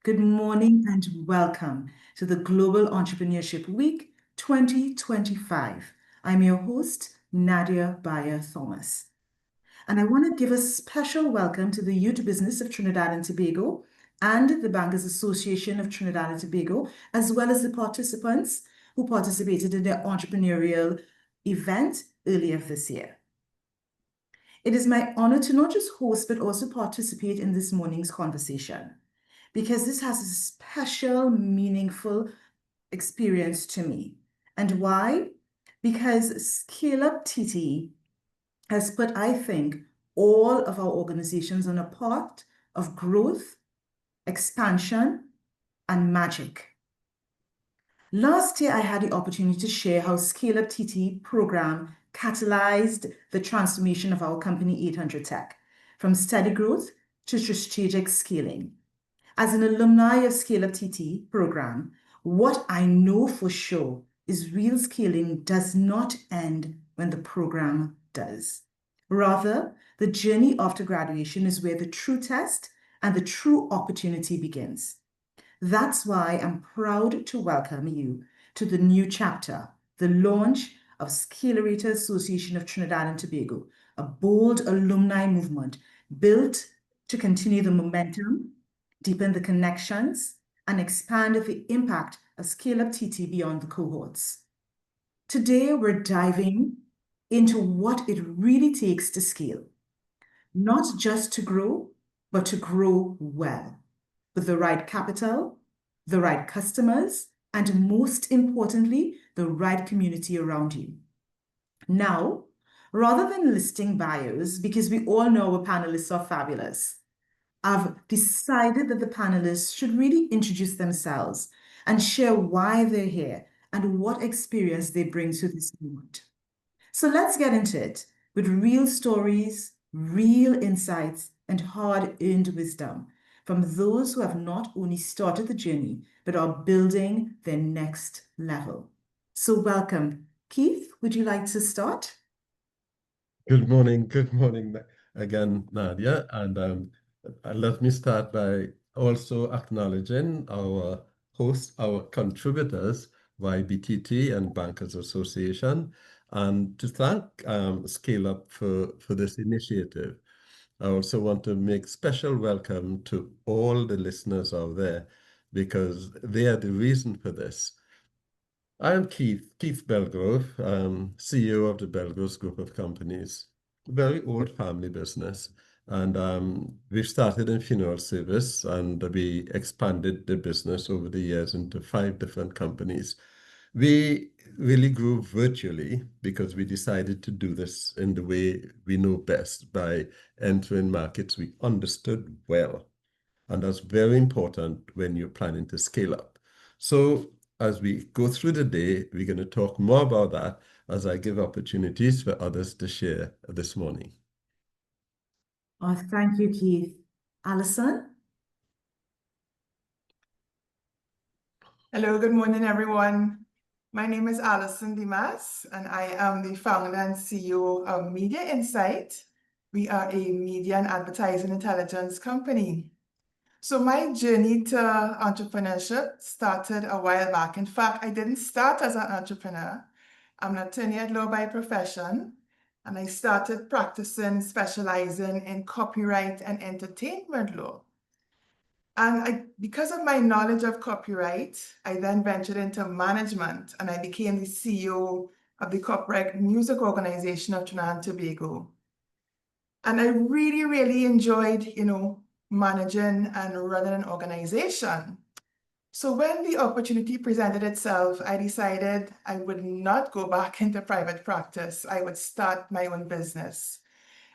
Good morning and welcome to the Global Entrepreneurship Week 2025. I'm your host, Nadia Bayer Thomas. And I want to give a special welcome to the Youth Business of Trinidad and Tobago and the Bankers Association of Trinidad and Tobago, as well as the participants who participated in their entrepreneurial event earlier this year. It is my honor to not just host, but also participate in this morning's conversation, because this has a special, meaningful experience to me. And why? Because Scale Up TT has put, I think, all of our organizations on a path of growth, expansion, and magic. Last year, I had the opportunity to share how Scale Up TT program catalyzed the transformation of our company 800 Tech, from steady growth to strategic scaling. As an alumni of Scale Up TT program, what I know for sure is real scaling does not end when the program does. Rather, the journey after graduation is where the true test and the true opportunity begins. That's why I'm proud to welcome you to the new chapter, the launch of Scalerator Association of Trinidad and Tobago, a bold alumni movement built to continue the momentum, deepen the connections, and expand the impact of Scale Up TT beyond the cohorts. Today, we're diving into what it really takes to scale, not just to grow, but to grow well, with the right capital, the right customers, and most importantly, the right community around you. Now, rather than listing bios, because we all know our panelists are fabulous, I've decided that the panelists should really introduce themselves and share why they're here and what experience they bring to this moment. So let's get into it with real stories, real insights, and hard-earned wisdom from those who have not only started the journey, but are building their next level. So welcome. Keith, would you like to start? Good morning again, Nadia. And let me start by also acknowledging our hosts, our contributors, YBTT and Bankers Association, and to thank Scale Up for this initiative. I also want to make special welcome to all the listeners out there because they are the reason for this. I'm Keith Belgrove, CEO of the Belgroves Group of Companies, a very old family business. And we started in funeral service and we expanded the business over the years into 5 different companies. We really grew virtually because we decided to do this in the way we know best, by entering markets we understood well. And that's very important when you're planning to scale up. So as we go through the day, we're going to talk more about that as I give opportunities for others to share this morning. Oh, thank you, Keith. Alison? Hello, good morning, everyone. My name is Alison Dimas, and I am the founder and CEO of Media Insight. We are a media and advertising intelligence company. So my journey to entrepreneurship started a while back. In fact, I didn't start as an entrepreneur. I'm an attorney at law by profession, and I started practicing, specializing in copyright and entertainment law. And because of my knowledge of copyright, I then ventured into management, and I became the CEO of the Copyright Music Organization of Trinidad and Tobago. And I really, really enjoyed, managing and running an organization. So when the opportunity presented itself, I decided I would not go back into private practice. I would start my own business.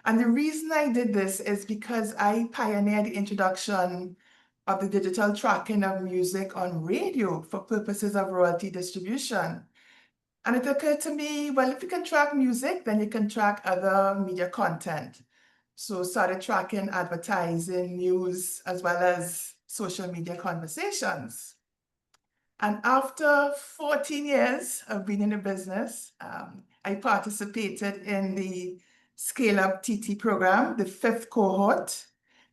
And the reason I did this is because I pioneered the introduction of the digital tracking of music on radio for purposes of royalty distribution. And it occurred to me, well, if you can track music, then you can track other media content. So started tracking advertising, news, as well as social media conversations. And after 14 years of being in the business, I participated in the Scale Up TT program, the 5th cohort,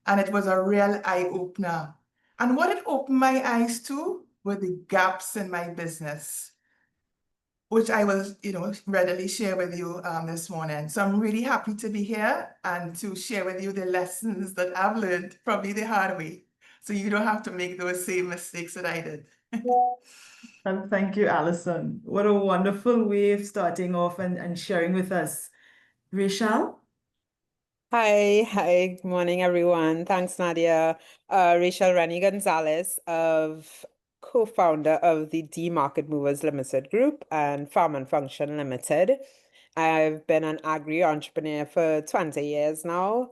and it was a real eye-opener. And what it opened my eyes to were the gaps in my business, which I will, readily share with you this morning. So I'm really happy to be here and to share with you the lessons that I've learned, probably the hard way, so you don't have to make those same mistakes that I did. And thank you, Alison. What a wonderful way of starting off and sharing with us. Rachel? Hi, good morning, everyone. Thanks, Nadia. Rachel Rennie Gonzalez, co-founder of the D Market Movers Limited Group and Farm and Function Limited. I've been an agri entrepreneur for 20 years now,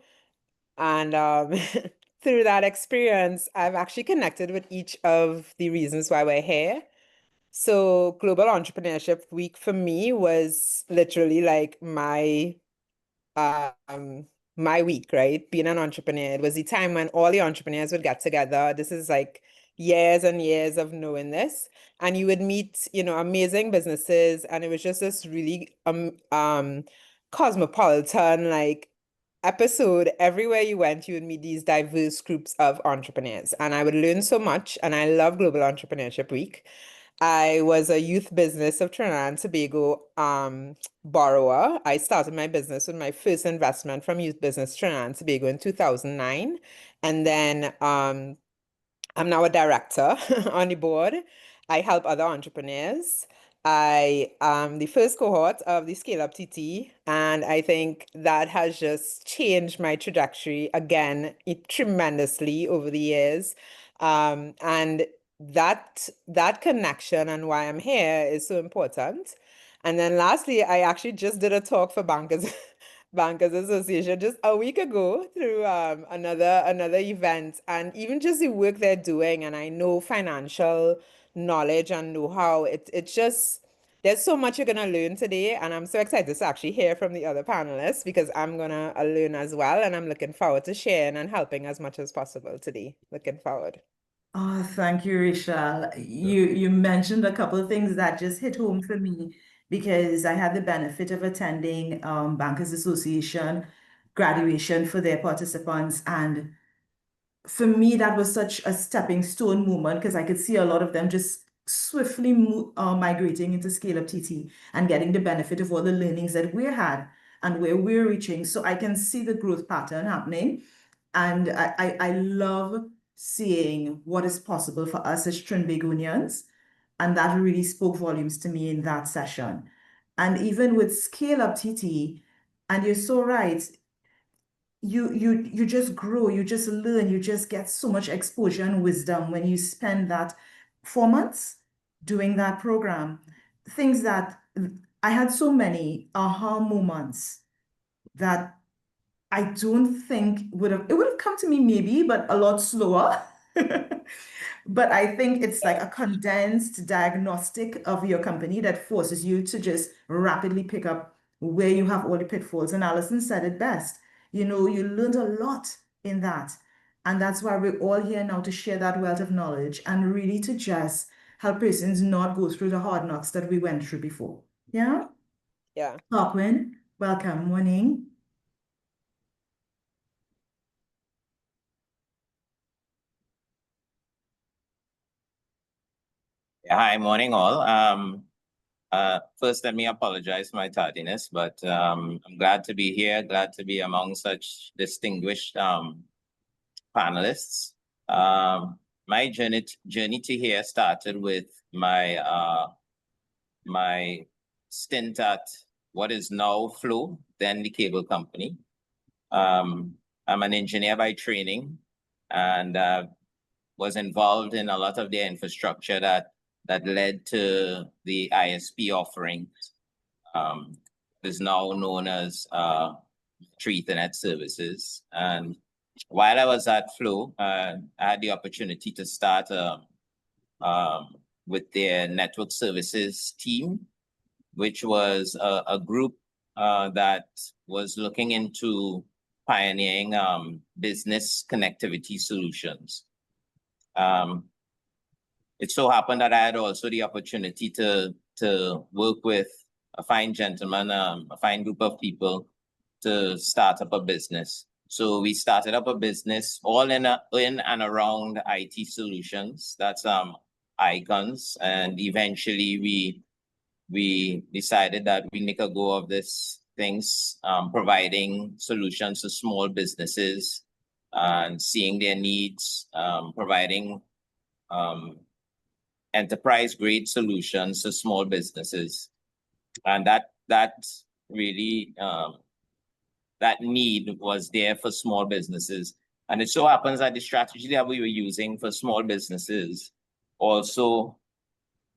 and through that experience, I've actually connected with each of the reasons why we're here. So, Global Entrepreneurship Week for me was literally like my week, right? Being an entrepreneur. It was the time when all the entrepreneurs would get together. This is like years and years of knowing this. And you would meet, amazing businesses. And it was just this really cosmopolitan, like episode. Everywhere you went, you would meet these diverse groups of entrepreneurs. And I would learn so much. And I love Global Entrepreneurship Week. I was a youth business of Trinidad and Tobago borrower. I started my business with my first investment from Youth Business Trinidad and Tobago in 2009. And then I'm now a director on the board. I help other entrepreneurs. I am the first cohort of the Scale Up TT, and I think that has just changed my trajectory again tremendously over the years. And that connection and why I'm here is so important. And then lastly, I actually just did a talk for Bankers Bankers Association just a week ago through another event, and even just the work they're doing. And I know financial knowledge and know-how. It's just there's so much you're gonna learn today, and I'm so excited to actually hear from the other panelists because I'm gonna learn as well, and I'm looking forward to sharing and helping as much as possible today. Looking forward. Oh, thank you, Rachel. You mentioned a couple of things that just hit home for me because I had the benefit of attending Bankers Association graduation for their participants, and for me that was such a stepping stone moment because I could see a lot of them just swiftly migrating into Scale Up TT and getting the benefit of all the learnings that we had and where we're reaching. So I can see the growth pattern happening. And I love seeing what is possible for us as Trinbagonians. And that really spoke volumes to me in that session. And even with Scale Up TT, and you're so right, you just grow, you just learn, you just get so much exposure and wisdom when you spend that 4 months doing that program. Things that I had so many aha moments that I don't think it would have come to me maybe, but a lot slower. But I think it's like a condensed diagnostic of your company that forces you to just rapidly pick up where you have all the pitfalls. And Alison said it best. You learned a lot in that. And that's why we're all here now to share that wealth of knowledge and really to just help persons not go through the hard knocks that we went through before. Yeah? Yeah. Tarquin, welcome. Morning. Yeah, hi, morning all. First, let me apologize for my tardiness, but I'm glad to be here, glad to be among such distinguished panelists. My journey to here started with my my stint at what is now Flow, then the cable company. I'm an engineer by training and was involved in a lot of the infrastructure that led to the ISP offerings. Is now known as Ethernet services. And while I was at Flow, I had the opportunity to start with their network services team, which was a group that was looking into pioneering business connectivity solutions. It so happened that I had also the opportunity to work with a fine gentleman, a fine group of people to start up a business. So we started up a business all in and around IT solutions. That's icons, and eventually we decided that we make a go of this things, providing solutions to small businesses and seeing their needs, providing enterprise grade solutions to small businesses, and that really that need was there for small businesses. And it so happens that the strategy that we were using for small businesses also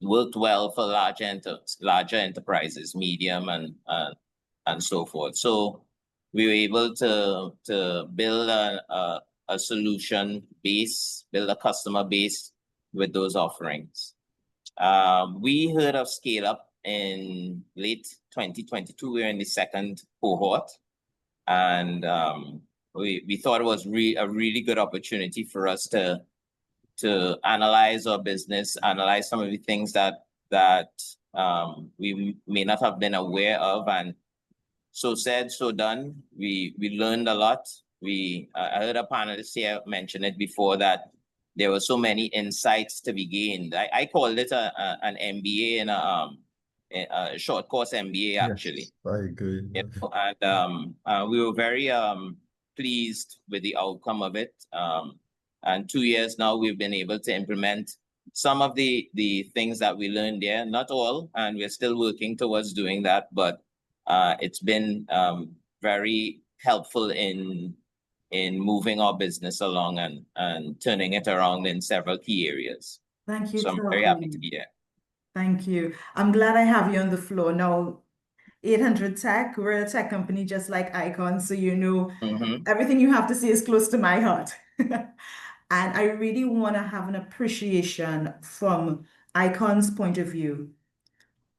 worked well for larger enterprises, medium and so forth. So we were able to build a solution base, build a customer base with those offerings. We heard of Scale Up in late 2022. We were in the second cohort, and we thought it was a really good opportunity for us to analyze our business, analyze some of the things that we may not have been aware of, and so said, so done. We learned a lot. I heard a panelist here mention it before, that there were so many insights to be gained. I called it an MBA and a short course MBA, actually. Yes, I agree. And we were very pleased with the outcome of it. And 2 years now, we've been able to implement some of the things that we learned there. Not all, and we're still working towards doing that, but it's been very helpful in moving our business along and turning it around in several key areas. Thank you, So I'm very happy to be here. Thank you. I'm glad I have you on the floor. Now, 800 Tech, we're a tech company just like Icon, so everything you have to say is close to my heart. And I really want to have an appreciation from Icon's point of view.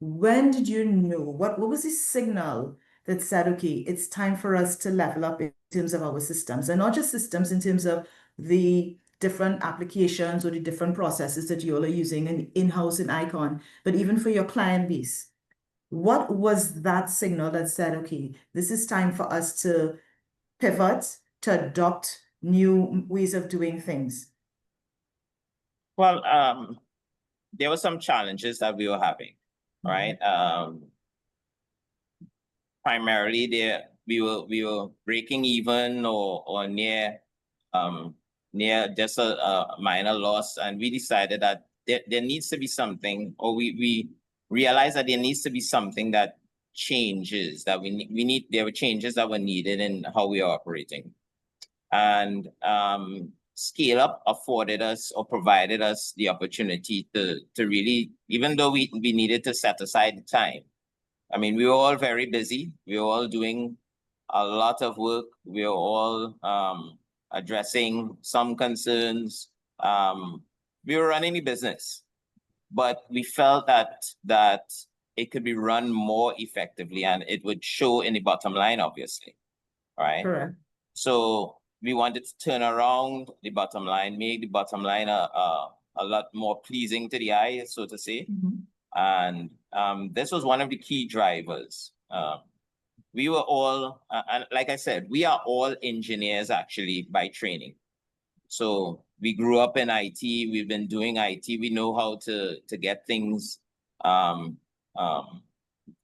When did you know? What was the signal that said, okay, it's time for us to level up in terms of our systems, and not just systems, in terms of the different applications or the different processes that you all are using in-house in Icon, but even for your client base? What was that signal that said, okay, this is time for us to pivot, to adopt new ways of doing things? Well, there were some challenges that we were having, right? Primarily, we were breaking even or near just a minor loss, and we decided that there needs to be something, or we realized that there needs to be something that changes, that there were changes that were needed in how we are operating. And Scale Up afforded us or provided us the opportunity to really, even though we needed to set aside the time. I mean, we were all very busy. We were all doing a lot of work. We were all addressing some concerns. We were running the business, but we felt that it could be run more effectively, and it would show in the bottom line, obviously, right? Correct. So we wanted to turn around the bottom line, make the bottom line a lot more pleasing to the eye, so to say. And this was one of the key drivers. We were all, and like I said, we are all engineers actually by training. So we grew up in IT. We've been doing IT. We know how to get things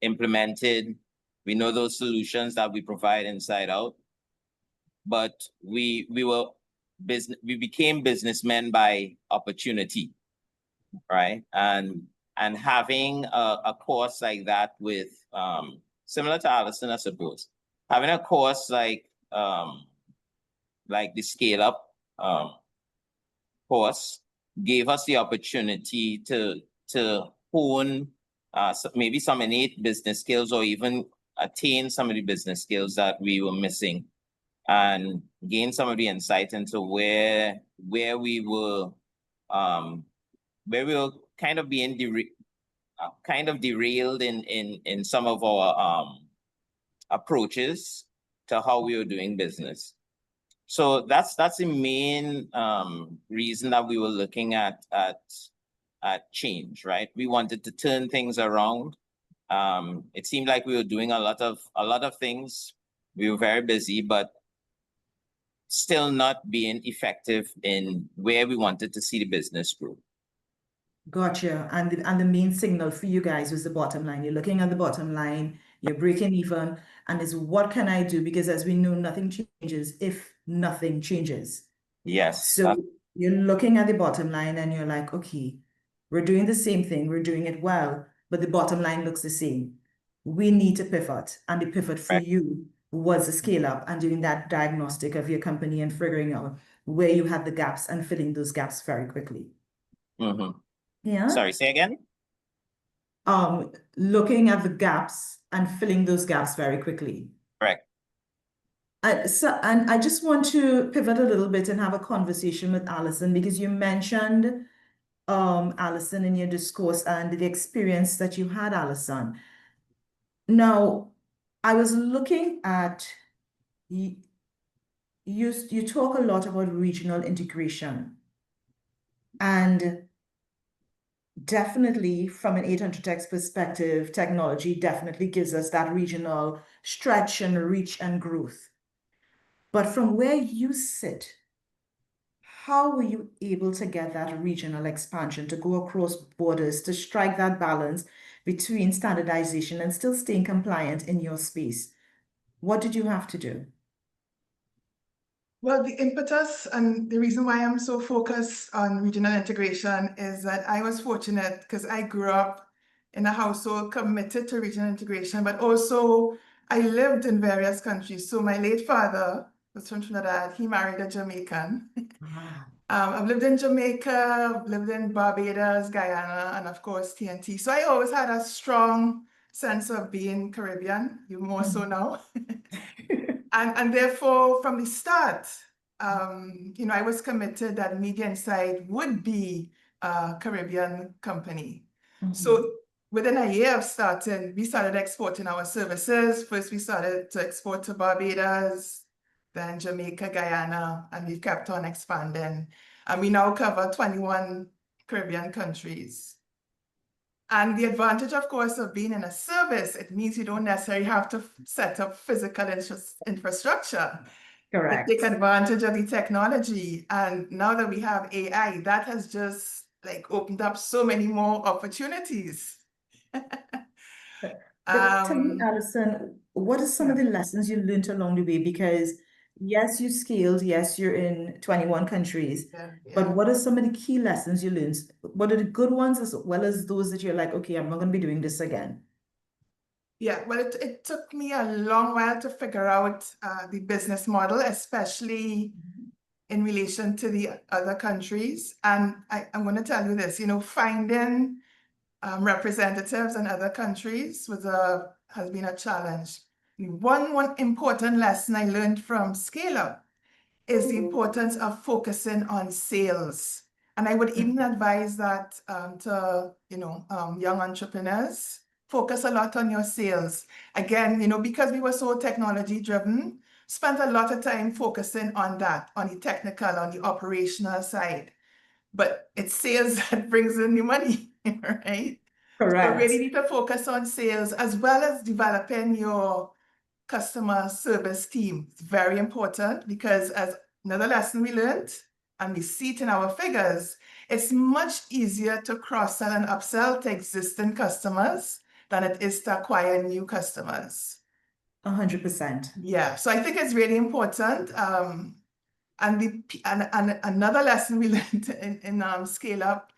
implemented. We know those solutions that we provide inside out. But we became businessmen by opportunity, right? And having a course like that with similar to Allison, I suppose, having a course like the Scale Up course gave us the opportunity to hone maybe some innate business skills, or even attain some of the business skills that we were missing, and gain some of the insight into where we were kind of being derailed in some of our approaches to how we were doing business. So that's the main reason that we were looking at change, right? We wanted to turn things around. It seemed like we were doing a lot of things. We were very busy, but still not being effective in where we wanted to see the business grow. Gotcha. And the main signal for you guys was the bottom line. You're looking at the bottom line, you're breaking even, and it's what can I do? Because as we know, nothing changes if nothing changes. Yes. So you're looking at the bottom line and you're like, okay, we're doing the same thing, we're doing it well, but the bottom line looks the same. We need to pivot. And the pivot for Right. you was a scale up and doing that diagnostic of your company and figuring out where you had the gaps and filling those gaps very quickly. Mhm. Yeah. Sorry, say again? Looking at the gaps and filling those gaps very quickly. Correct. And I just want to pivot a little bit and have a conversation with Alison, because you mentioned Alison in your discourse and the experience that you had, Alison. Now, I was looking at you talk a lot about regional integration, and definitely from an 800X perspective, technology definitely gives us that regional stretch and reach and growth. But from where you sit, how were you able to get that regional expansion to go across borders, to strike that balance between standardization and still staying compliant in your space? What did you have to do? Well, the impetus and the reason why I'm so focused on regional integration is that I was fortunate because I grew up in a household committed to regional integration, but also I lived in various countries. So my late father was from Trinidad. He married a Jamaican. Ah, I've lived in Jamaica, I've lived in Barbados, Guyana, and of course TNT. So I always had a strong sense of being Caribbean, even more so now. And therefore, from the start, I was committed that Media Insight would be a Caribbean company. So within a year of starting, we started exporting our services. First, we started to export to Barbados, then Jamaica, Guyana, and we've kept on expanding. And we now cover 21 Caribbean countries. And the advantage, of course, of being in a service, it means you don't necessarily have to set up physical infrastructure. correct. Take advantage of the technology. And now that we have AI, that has just like opened up so many more opportunities. But tell me, Alison, what are some of the lessons you learned along the way? Because yes, you scaled, yes, you're in 21 countries, but what are some of the key lessons you learned? What are the good ones as well as those that you're like, okay, I'm not going to be doing this again? Yeah, well, it took me a long while to figure out the business model, especially in relation to the other countries. And I'm going to tell you this, finding representatives in other countries has been a challenge. One important lesson I learned from Scale Up is the importance of focusing on sales. And I would even advise that to young entrepreneurs, focus a lot on your sales. Again, because we were so technology driven, spent a lot of time focusing on that, on the technical, on the operational side. But it's sales that brings in the money, right? Correct. So really need to focus on sales as well as developing your customer service team. It's very important because as another lesson we learned, and we see it in our figures, it's much easier to cross-sell and upsell to existing customers than it is to acquire new customers. 100%. Yeah, so I think it's really important. And another lesson we learned in Scale Up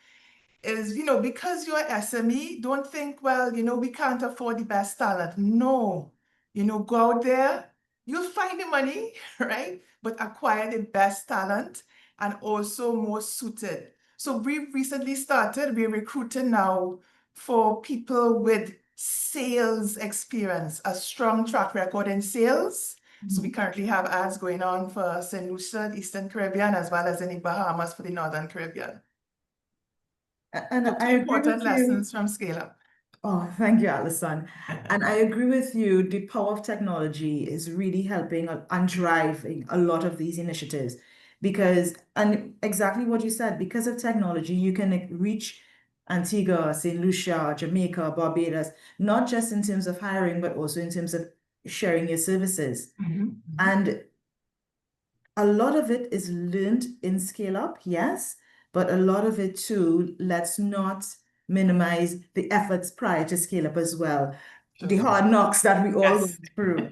is, because you're SME, don't think, well, we can't afford the best talent. No, go out there, you'll find the money, right? But acquire the best talent and also more suited. So we recently we're recruiting now for people with sales experience, a strong track record in sales. So we currently have ads going on for St. Lucia, the Eastern Caribbean, as well as in the Bahamas for the Northern Caribbean. And So I agree with important you. lessons from Scale Up. Oh, thank you, Alison. And I agree with you. The power of technology is really helping and driving a lot of these initiatives and exactly what you said, because of technology, you can reach Antigua, St. Lucia, Jamaica, Barbados, not just in terms of hiring, but also in terms of sharing your services. And a lot of it is learned in scale up, yes, but a lot of it too, let's not minimize the efforts prior to scale up as well. The Sure. hard knocks that we all Yes. went through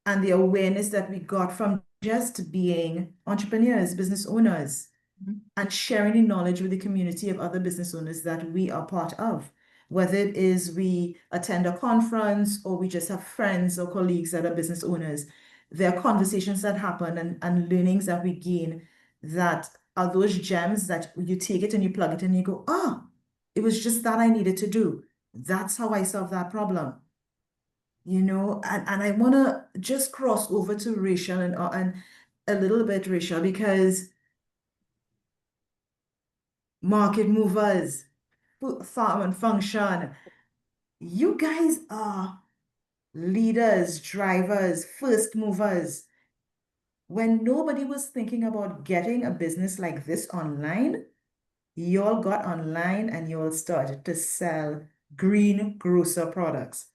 and the awareness that we got from just being entrepreneurs, business owners, Mhm. and sharing the knowledge with the community of other business owners that we are part of. Whether it is we attend a conference or we just have friends or colleagues that are business owners, there are conversations that happen and learnings that we gain that are those gems that you take it and you plug it in and you go, oh, it was just that I needed to do. That's how I solve that problem. And I want to just cross over to Rachel and a little bit, Rachel, because market movers, farm and function. You guys are leaders, drivers, first movers. When nobody was thinking about getting a business like this online, you all got online and you all started to sell green grocer products.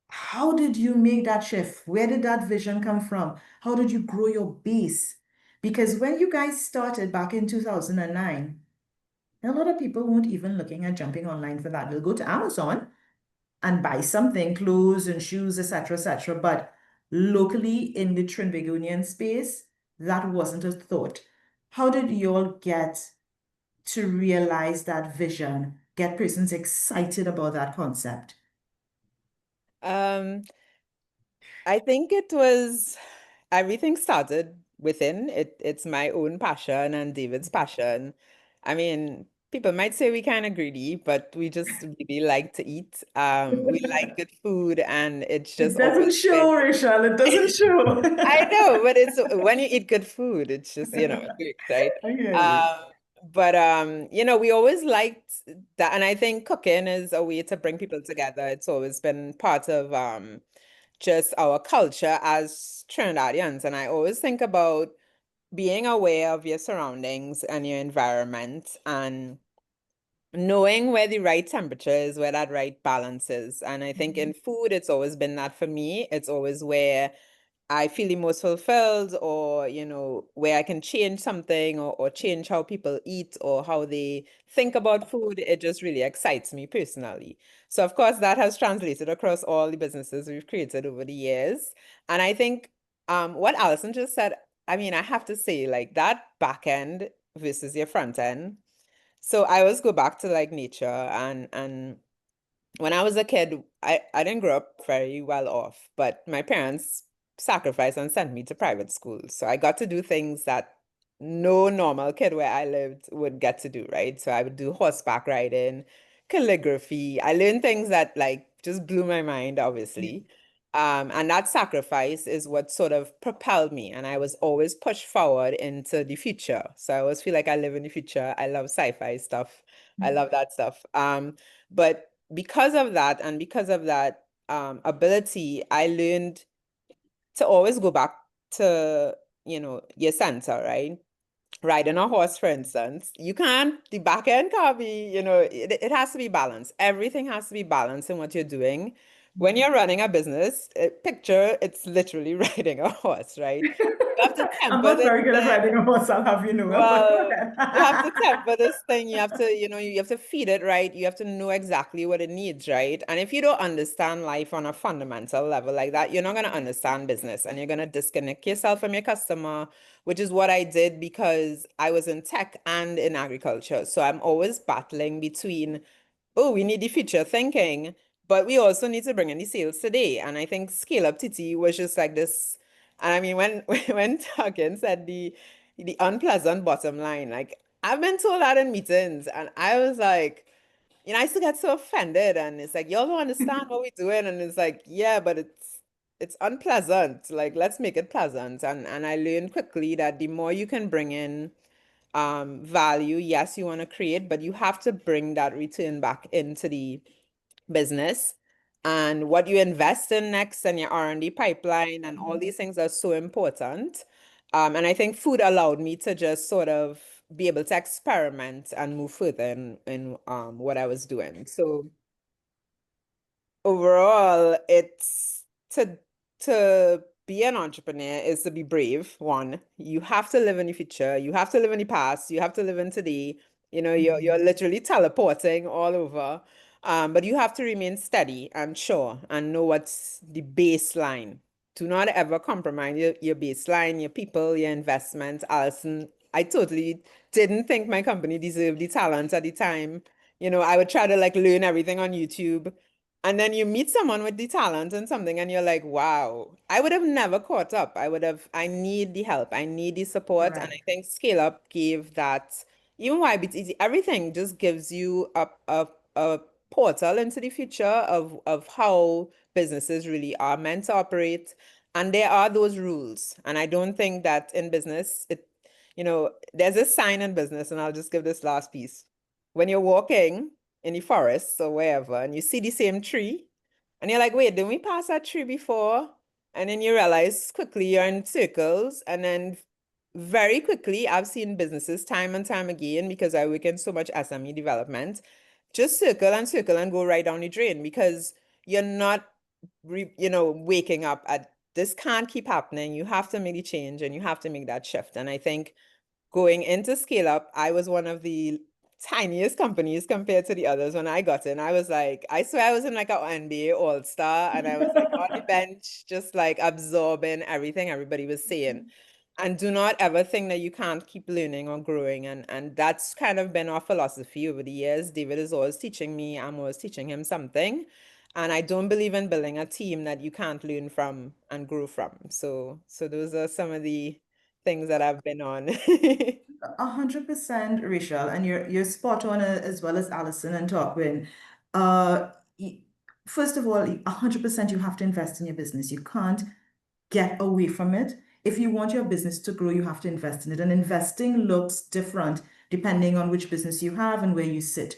How did you make that shift? Where did that vision come from? How did you grow your base? Because when you guys started back in 2009, a lot of people weren't even looking at jumping online for that. They'll go to Amazon and buy something, clothes and shoes, etc., etc. But locally in the Trinbagonian space, that wasn't a thought. How did you all get to realize that vision, get persons excited about that concept? I think it was everything started within it. It's my own passion and David's passion. I mean, people might say we kind of greedy, but we just really like to eat. We like good food, and it's just It always doesn't been. show, Rachel. It doesn't show. I know, but it's when you eat good food, it's just, great, right? I hear you. Um, but we always liked that, and I think cooking is a way to bring people together. It's always been part of just our culture as Trinidadians. And I always think about being aware of your surroundings and your environment and knowing where the right temperature is, where that right balance is. And I think in food, it's always been that for me. It's always where I feel the most fulfilled, or, where I can change something, or change how people eat or how they think about food. It just really excites me personally. So, of course, that has translated across all the businesses we've created over the years. And I think what Alison just said, I mean, I have to say, like, that back end versus your front end. So I always go back to like nature, and when I was a kid, I didn't grow up very well off, but my parents sacrificed and sent me to private school. So I got to do things that no normal kid where I lived would get to do, right? So I would do horseback riding, calligraphy. I learned things that like just blew my mind, obviously. And that sacrifice is what sort of propelled me. And I was always pushed forward into the future. So I always feel like I live in the future. I love sci-fi stuff. I love that stuff. But because of that, and because of that ability, I learned to always go back to, your center, right? Riding a horse, for instance, the back end can't be, it has to be balanced. Everything has to be balanced in what you're doing. When you're running a business, picture, it's literally riding a horse, right? You have to I'm temper not this very good at thing. riding a horse, I'll have you know. But go Well, ahead. you have to temper this thing. You have to, you have to feed it right. You have to know exactly what it needs, right? And if you don't understand life on a fundamental level like that, you're not going to understand business, and you're going to disconnect yourself from your customer, which is what I did because I was in tech and in agriculture. So I'm always battling between, oh, we need the future thinking, but we also need to bring in the sales today. And I think Scale Up TT was just like this. And I mean, when when Tuggin said the unpleasant bottom line, like I've been told that in meetings, and I was like, I used to get so offended, and it's like, y'all don't understand what we're doing, and it's like, yeah, but it's unpleasant. Like, let's make it pleasant. And I learned quickly that the more you can bring in value, yes, you want to create, but you have to bring that return back into the business. And what you invest in next, and your R&D pipeline, and all these things are so important. And I think food allowed me to just sort of be able to experiment and move further in what I was doing. So overall, it's to be an entrepreneur is to be brave. One, you have to live in the future. You have to live in the past. You have to live in today. You know, you're literally teleporting all over. But you have to remain steady and sure and know what's the baseline. Do not ever compromise your baseline, your people, your investment. Alison, I totally didn't think my company deserved the talent at the time. You know, I would try to like learn everything on YouTube. And then you meet someone with the talent and something, and you're like, wow, I would have never caught up. I need the help. I need the support. And I Correct. think Scale Up gave that, even why it's easy, everything just gives you a portal into the future of how businesses really are meant to operate. And there are those rules. And I don't think that in business, there's a sign in business, and I'll just give this last piece. When you're walking in the forest or wherever, and you see the same tree, and you're like, wait, didn't we pass that tree before? And then you realize quickly you're in circles, and then very quickly, I've seen businesses time and time again, because I work in so much SME development, just circle and go right down the drain, because you're not, waking up at this can't keep happening. You have to make the change, and you have to make that shift. And I think going into Scale Up, I was one of the tiniest companies compared to the others. When I got in, I was like, I swear I was in like an NBA All-Star, and I was like on the bench, just like absorbing everything everybody was saying. And do not ever think that you can't keep learning or growing. And that's kind of been our philosophy over the years. David is always teaching me, I'm always teaching him something. And I don't believe in building a team that you can't learn from and grow from. So those are some of the things that I've been on. 100%, Rachel, and you're spot on, as well as Alison and Torquin. Uh, y- First of all, 100% you have to invest in your business. You can't get away from it. If you want your business to grow, you have to invest in it. And investing looks different depending on which business you have and where you sit.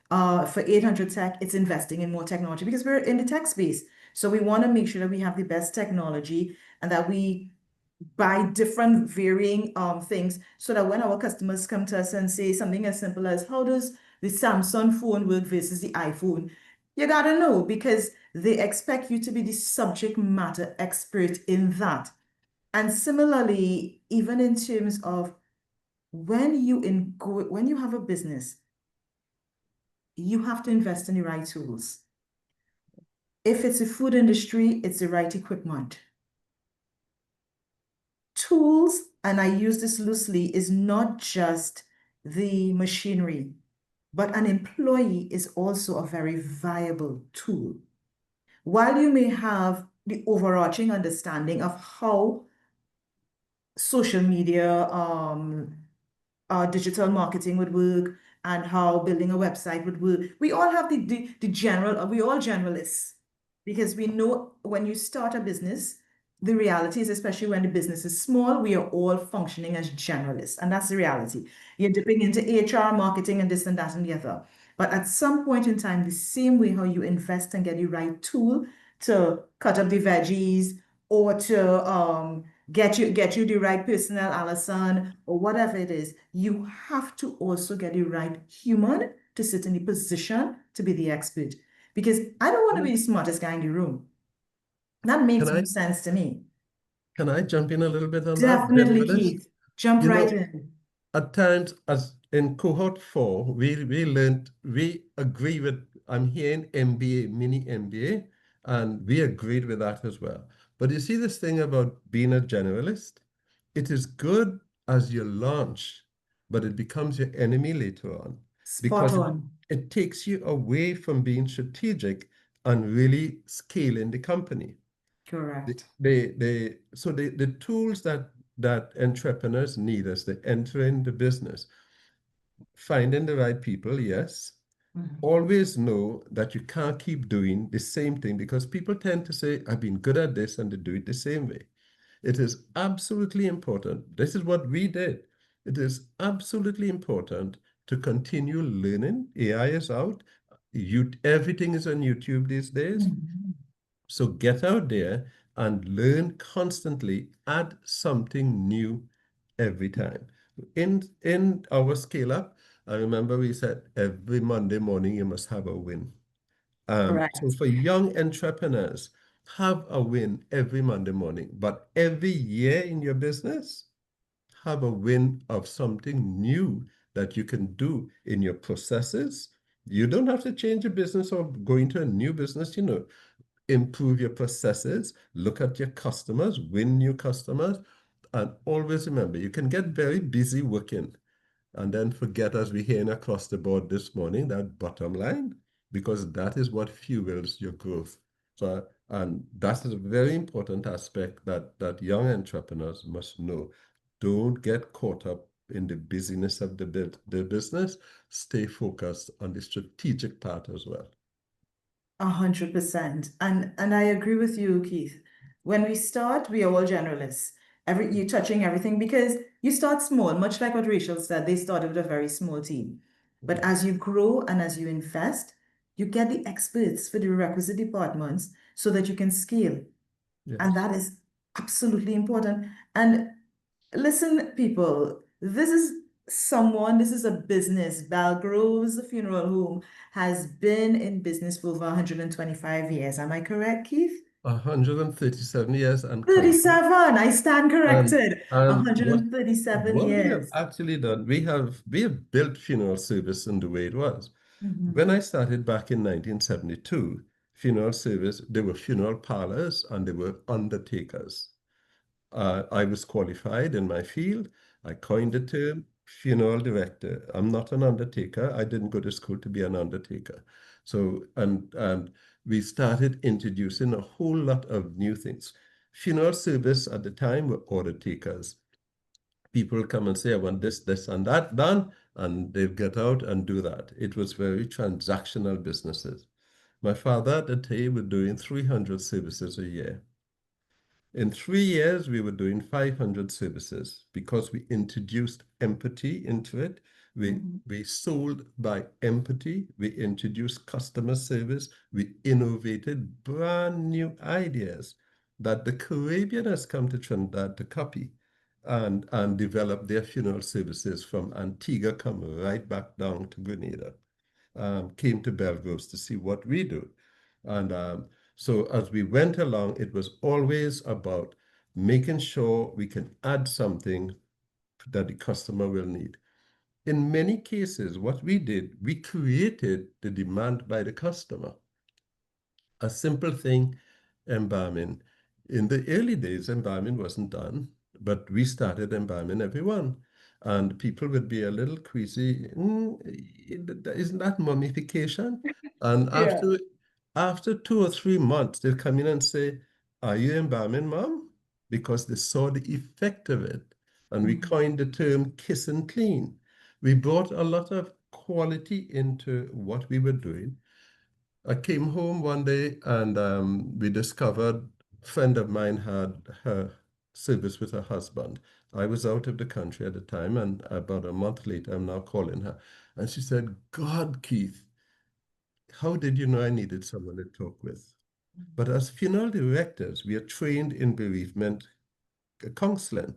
For 800 Tech, it's investing in more technology because we're in the tech space. So we want to make sure that we have the best technology and that we buy different varying things so that when our customers come to us and say something as simple as how does the Samsung phone work versus the iPhone, you gotta know because they expect you to be the subject matter expert in that. And similarly, even in terms of when you have a business, you have to invest in the right tools. If it's a food industry, it's the right equipment. Tools, and I use this loosely, is not just the machinery, but an employee is also a very viable tool. While you may have the overarching understanding of how social media, digital marketing would work and how building a website would work. We all have the general, we all generalists because we know when you start a business, the reality is, especially when the business is small, we are all functioning as generalists. And that's the reality. You're dipping into HR, marketing, and this and that and the other. But at some point in time, the same way how you invest and get the right tool to cut up the veggies or to get you the right personnel, Alison, or whatever it is, you have to also get the right human to sit in the position to be the expert. Because I don't want to be the smartest guy in the room. That makes no sense to me. Can I jump in a little bit on Definitely, that? Keith. Jump right in. At times, as in cohort 4, we agree with, I'm hearing MBA, mini MBA, and we agreed with that as well. But you see this thing about being a generalist? It is good as you launch, but it becomes your enemy later on. Spot Because on. it takes you away from being strategic and really scaling the company. Correct. So the tools that entrepreneurs need as they enter in the business, finding the right people, yes. Always know that you can't keep doing the same thing because people tend to say, I've been good at this, and they do it the same way. It is absolutely important. This is what we did. It is absolutely important to continue learning. AI is out. Everything is on YouTube these days. So get out there and learn constantly, add something new every time. In our scale up, I remember we said every Monday morning you must have a win. So Correct. for young entrepreneurs, have a win every Monday morning, but every year in your business, have a win of something new that you can do in your processes. You don't have to change your business or go into a new business, improve your processes, look at your customers, win new customers, and always remember, you can get very busy working and then forget, as we're hearing across the board this morning, that bottom line, because that is what fuels your growth. So, and that is a very important aspect that young entrepreneurs must know. Don't get caught up in the busyness of the business. Stay focused on the strategic part as well. 100%. And I agree with you, Keith. When we start, we are all generalists. You touching everything because you start small, much like what Rachel said, they started with a very small team. But as you grow and as you invest, you get the experts for the requisite departments so that you can scale. Yes. And that is absolutely important. And listen, people, this is a business. Belgrove's Funeral Home has been in business for over 125 years. Am I correct, Keith? 137 years and counting. 37, I stand corrected. And what 137 we have years. actually done, we have built funeral service in the way it was. When I started back in 1972, funeral service, there were funeral parlors and there were undertakers. I was qualified in my field. I coined the term funeral director. I'm not an undertaker. I didn't go to school to be an undertaker. So, and we started introducing a whole lot of new things. Funeral service at the time were order takers. People come and say, I want this, this, and that done, and they get out and do that. It was very transactional businesses. My father at the time was doing 300 services a year. In 3 years, we were doing 500 services because we introduced empathy into it. We sold by empathy. We introduced customer service. We innovated brand new ideas that the Caribbean has come to Trinidad to copy and develop their funeral services from Antigua, come right back down to Grenada. Came to Belgroves to see what we do. And so as we went along, it was always about making sure we can add something that the customer will need. In many cases, what we did, we created the demand by the customer. A simple thing, embalming. In the early days, embalming wasn't done, but we started embalming everyone. And people would be a little queasy, isn't that mummification? And after 2 or 3 months, they'll come in and say, are you embalming, Mom? Because they saw the effect of it. And we coined the term kiss and clean. We brought a lot of quality into what we were doing. I came home one day and we discovered a friend of mine had her service with her husband. I was out of the country at the time, and about a month later, I'm now calling her. And she said, God, Keith, how did you know I needed someone to talk with? But as funeral directors, we are trained in bereavement counseling.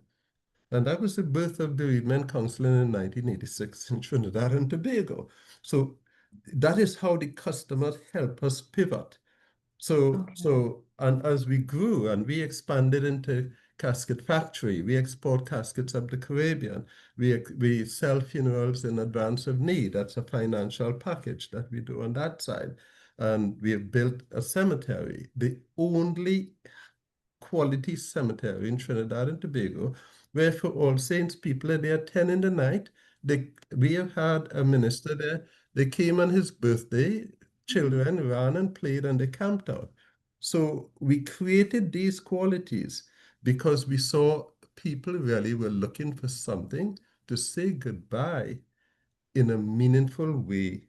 And that was the birth of bereavement counseling in 1986 in Trinidad and Tobago. So that is how the customers help us pivot. And as we grew and we expanded into casket factory, we export caskets up the Caribbean. We sell funerals in advance of need. That's a financial package that we do on that side. And we have built a cemetery, the only quality cemetery in Trinidad and Tobago, where for All Saints people are there 10 in the night. We have had a minister there. They came on his birthday, children ran and played and they camped out. So we created these qualities because we saw people really were looking for something to say goodbye in a meaningful way,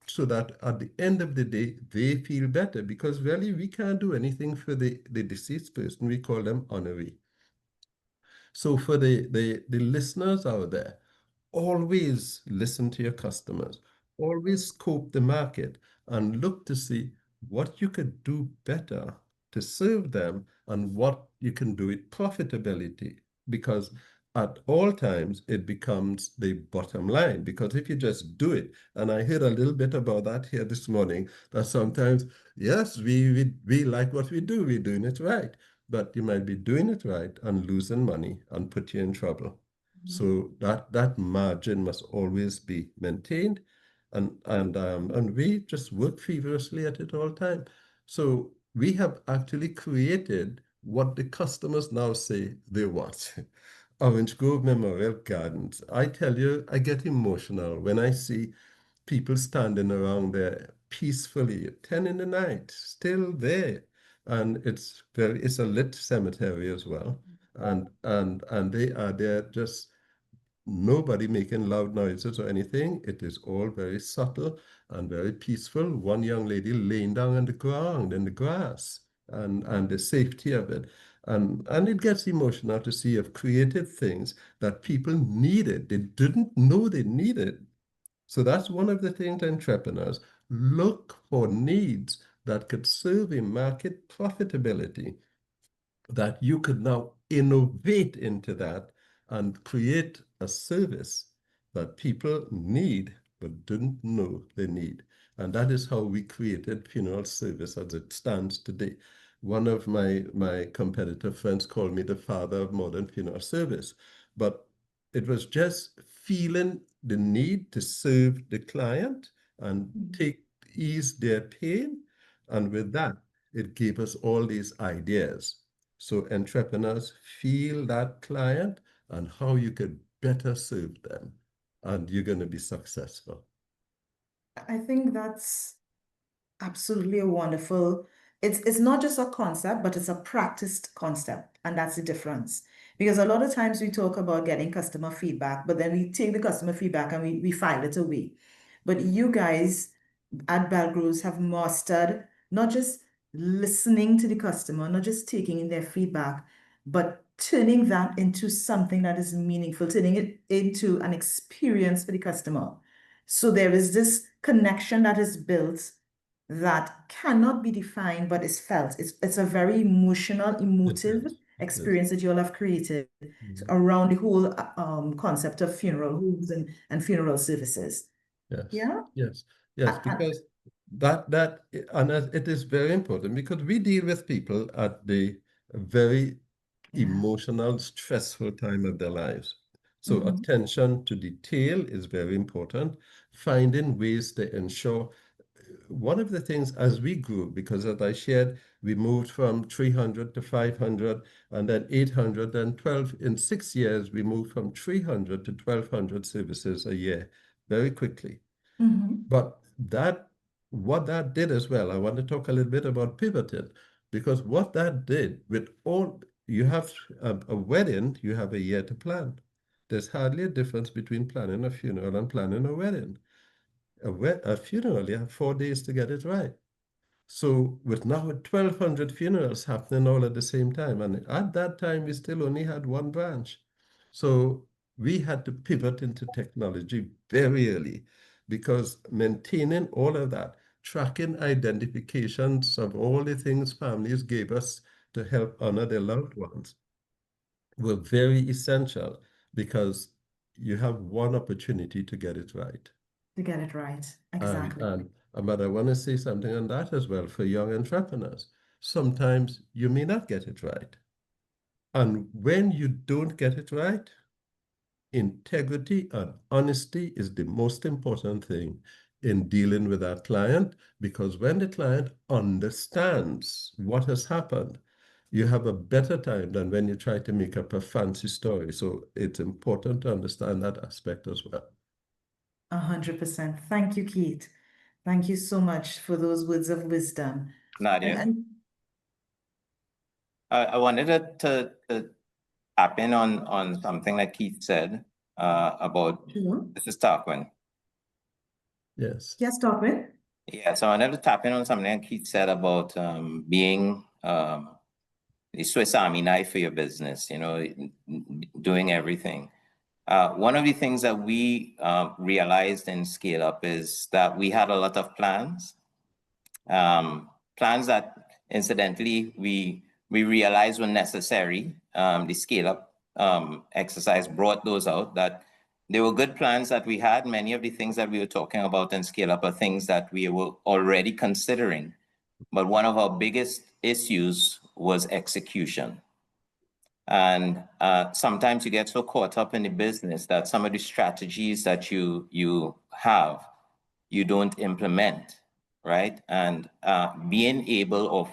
so that at the end of the day, they feel better, because really we can't do anything for the deceased person. We call them honoree. So for the listeners out there, always listen to your customers, always scope the market and look to see what you could do better to serve them and what you can do with profitability. Because at all times, it becomes the bottom line. Because if you just do it, and I heard a little bit about that here this morning, that sometimes, yes, we like what we do, we're doing it right, but you might be doing it right and losing money and put you in trouble. So that margin must always be maintained, and we just work feverishly at it all the time. So we have actually created what the customers now say they want. Orange Grove Memorial Gardens. I tell you, I get emotional when I see people standing around there peacefully at 10 in the night, still there. And it's a lit cemetery as well. And they are there, just nobody making loud noises or anything. It is all very subtle and very peaceful. One young lady laying down on the ground in the grass, and the safety of it. And it gets emotional to see of creative things that people needed. They didn't know they needed. So that's one of the things entrepreneurs look for, needs that could serve a market profitability, that you could now innovate into that and create a service that people need but didn't know they need. And that is how we created funeral service as it stands today. One of my competitor friends called me the father of modern funeral service, but it was just feeling the need to serve the client and ease their pain. And with that, it gave us all these ideas. So entrepreneurs feel that client and how you could better serve them, and you're going to be successful. I think that's absolutely a wonderful, it's not just a concept, but it's a practiced concept. And that's the difference. Because a lot of times we talk about getting customer feedback, but then we take the customer feedback and we file it away. But you guys at Belgroves have mastered not just listening to the customer, not just taking in their feedback, but turning that into something that is meaningful, turning it into an experience for the customer. So there is this connection that is built that cannot be defined, but is felt. It's a very emotional, emotive experience that you all have created around the whole concept of funeral homes and funeral services. Yes. Yeah. Yes. Yes. Because it is very important, because we deal with people at the very emotional, stressful time of their lives. So attention to detail is very important. Finding ways to ensure. One of the things as we grew, because as I shared, we moved from 300 to 500 and then 800 and 12. In 6 years, we moved from 300 to 1,200 services a year very quickly. But what that did as well, I want to talk a little bit about pivoting, because what that did with all, you have a wedding, you have a year to plan. There's hardly a difference between planning a funeral and planning a wedding. A funeral, you have 4 days to get it right. So with 1,200 funerals happening all at the same time, and at that time we still only had one branch. So we had to pivot into technology very early, because maintaining all of that, tracking identifications of all the things families gave us to help honor their loved ones, were very essential, because you have one opportunity to get it right. To get it right. Exactly. But I want to say something on that as well for young entrepreneurs. Sometimes you may not get it right. And when you don't get it right, integrity and honesty is the most important thing in dealing with our client, because when the client understands what has happened, you have a better time than when you try to make up a fancy story. So it's important to understand that aspect as well. 100%. Thank you, Keith. Thank you so much for those words of wisdom. Nadia, I wanted to tap in on something that Keith said about, this is Tarquin. Yes. Yes, Tarquin. Yeah, so I wanted to tap in on something that Keith said about being the Swiss Army knife for your business, doing everything. One of the things that we realized in Scale Up is that we had a lot of plans, plans that incidentally we realized were necessary. The Scale Up exercise brought those out, that there were good plans that we had. Many of the things that we were talking about in Scale Up are things that we were already considering. But one of our biggest issues was execution. And sometimes you get so caught up in the business that some of the strategies that you have, you don't implement, right? And being able or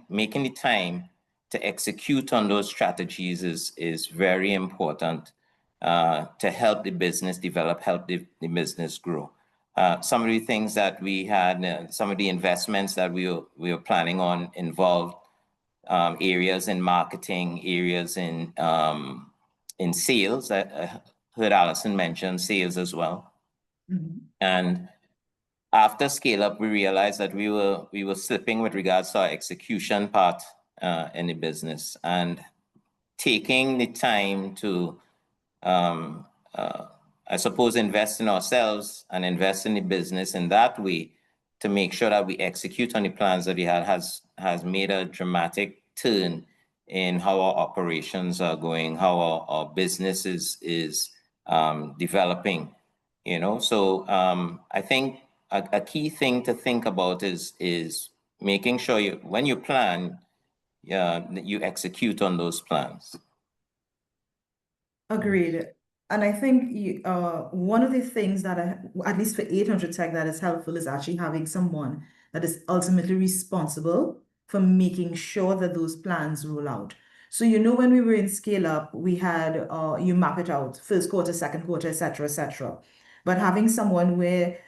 making the time to execute on those strategies is very important to help the business develop, help the business grow. Some of the things that we had, some of the investments that we were planning on involved areas in marketing, areas in sales. I heard Allison mention sales as well. Mhm. And after Scale Up, we realized that we were slipping with regards to our execution part in the business, and taking the time to, I suppose, invest in ourselves and invest in the business in that way to make sure that we execute on the plans that we had has made a dramatic turn in how our operations are going, how our business is developing. So I think a key thing to think about is making sure when you plan, you execute on those plans. Agreed. And I think one of the things that at least for 800 Tech, that is helpful is actually having someone that is ultimately responsible for making sure that those plans roll out. So, when we were in Scale Up, we had, you map it out, first quarter, second quarter, et cetera, et cetera. But having someone where,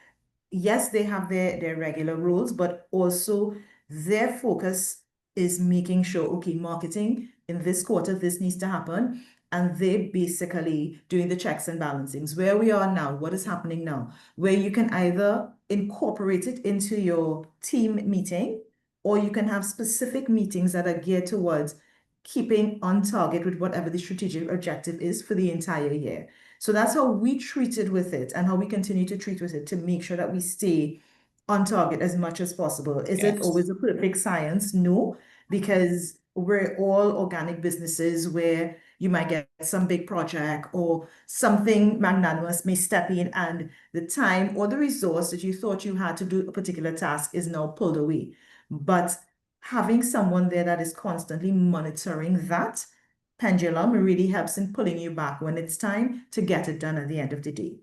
yes, they have their regular roles, but also their focus is making sure, okay, marketing in this quarter, this needs to happen. And they basically doing the checks and balancings. Where we are now, what is happening now, where you can either incorporate it into your team meeting, or you can have specific meetings that are geared towards keeping on target with whatever the strategic objective is for the entire year. So that's how we treated with it and how we continue to treat with it to make sure that we stay on target as much as possible. Is it Yes. always a perfect science? No, because we're all organic businesses where you might get some big project or something magnanimous may step in, and the time or the resource that you thought you had to do a particular task is now pulled away. But having someone there that is constantly monitoring that pendulum really helps in pulling you back when it's time to get it done at the end of the day.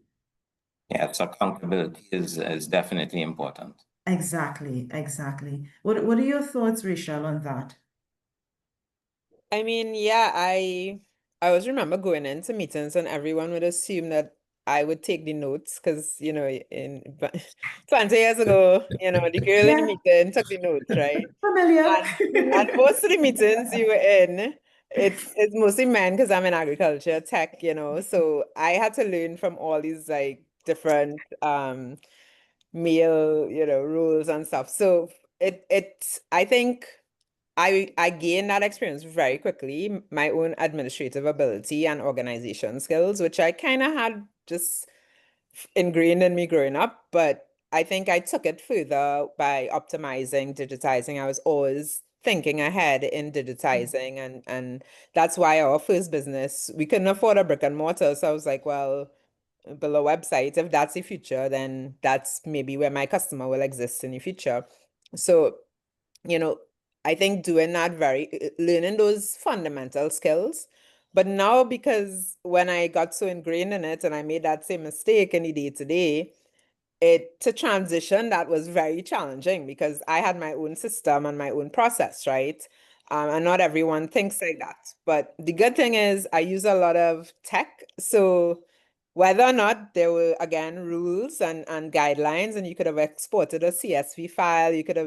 Yes, accountability is definitely important. Exactly. What are your thoughts, Rachel, on that? I mean, yeah, I always remember going into meetings and everyone would assume that I would take the notes because, in 20 years ago, the girl in the meeting took the notes, right? Familiar. And most of the meetings you were in, it's mostly men because I'm in agriculture, tech, so I had to learn from all these like different male, roles and stuff. So I think I gained that experience very quickly, my own administrative ability and organization skills, which I kind of had just ingrained in me growing up. But I think I took it further by optimizing, digitizing. I was always thinking ahead in digitizing, and that's why our first business, we couldn't afford a brick and mortar. So I was like, well, below website, if that's the future, then that's maybe where my customer will exist in the future. So, I think doing that learning those fundamental skills. But now, because when I got so ingrained in it and I made that same mistake in the day-to-day, to transition, that was very challenging because I had my own system and my own process, right? And not everyone thinks like that. But the good thing is I use a lot of tech. So whether or not there were, again, rules and guidelines, and you could have exported a CSV file, you could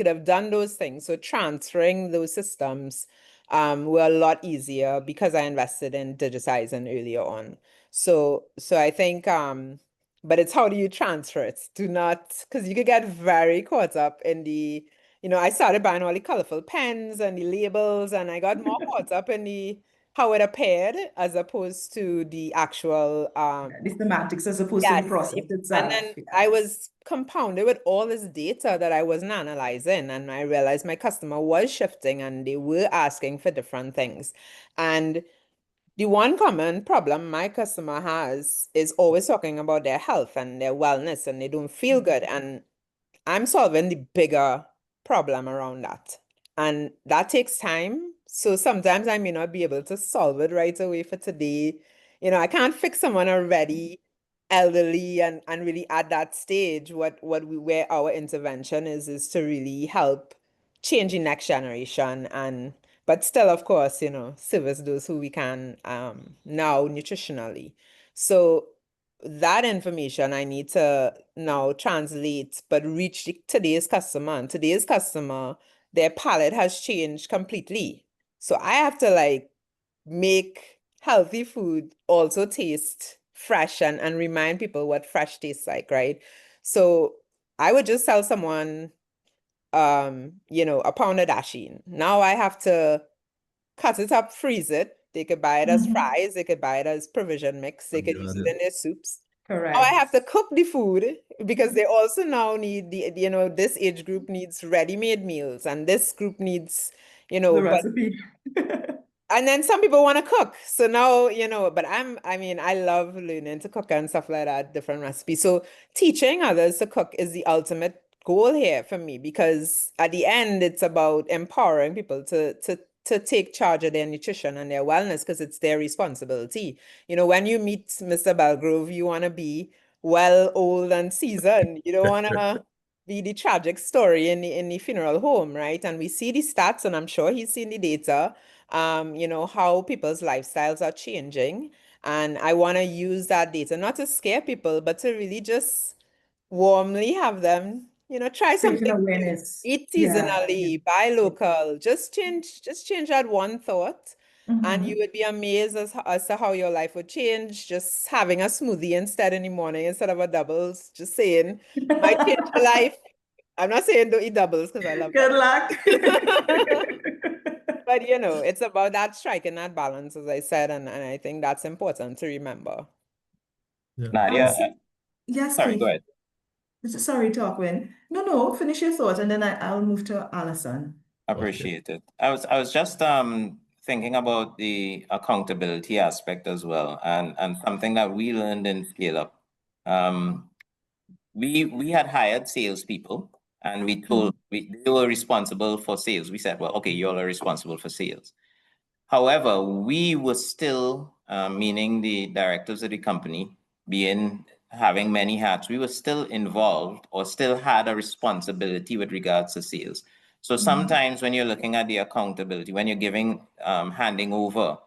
have done those things. So transferring those systems were a lot easier because I invested in digitizing earlier on. So I think but it's how do you transfer it? Do not, because you could get very caught up in the, I started buying all the colorful pens and the labels, and I got more caught up in the how it appeared as opposed to the actual The semantics as opposed to the yes. process And itself. then I was compounded with all this data that I wasn't analyzing, and I realized my customer was shifting and they were asking for different things. And The one common problem my customer has is always talking about their health and their wellness, and they don't feel good. And I'm solving the bigger problem around that. And that takes time. So sometimes I may not be able to solve it right away for today. I can't fix someone already elderly and really at that stage. Where our intervention is to really help change the next generation, but still, of course, service those who we can now nutritionally. So that information I need to now translate, but reach today's customer. And today's customer, their palate has changed completely. So I have to make healthy food also taste fresh and remind people what fresh tastes like, right? So I would just tell someone, a pound of dasheen. Now I have to cut it up, freeze it. They could buy it as fries. They could buy it as provision mix. They could use it in their soups. Now I have to cook the food because they also now need this age group needs ready-made meals and this group needs, The but recipe. and then some people want to cook. So now, but I love learning to cook and stuff like that, different recipes. So teaching others to cook is the ultimate goal here for me, because at the end, it's about empowering people to take charge of their nutrition and their wellness, because it's their responsibility. When you meet Mr. Belgrove, you want to be well, old, and seasoned. You don't want to be the tragic story in the funeral home, right? And we see the stats, and I'm sure he's seen the data, how people's lifestyles are changing. And I want to use that data not to scare people, but to really just warmly have them, try Create an something new. awareness. Eat Yeah. seasonally, buy local. Just change that one thought. And you would be amazed as to how your life would change. Just having a smoothie instead in the morning instead of a doubles, just saying, might change your life. I'm not saying don't eat doubles because I love Good doubles. luck. But it's about that striking that balance, as I said, and I think that's important to remember. Yeah. Nadia, Yes, sorry, Keith. go ahead. Sorry, Tarquin. No, finish your thought, and then I'll move to Alison. Appreciate it. I was just thinking about the accountability aspect as well, and something that we learned in Scale Up. We had hired salespeople, and we told they were responsible for sales. We said, well, okay, you all are responsible for sales. However, we were still, meaning the directors of the company, having many hats, we were still involved or still had a responsibility with regards to sales. So sometimes when you're looking at the accountability, when you're handing over,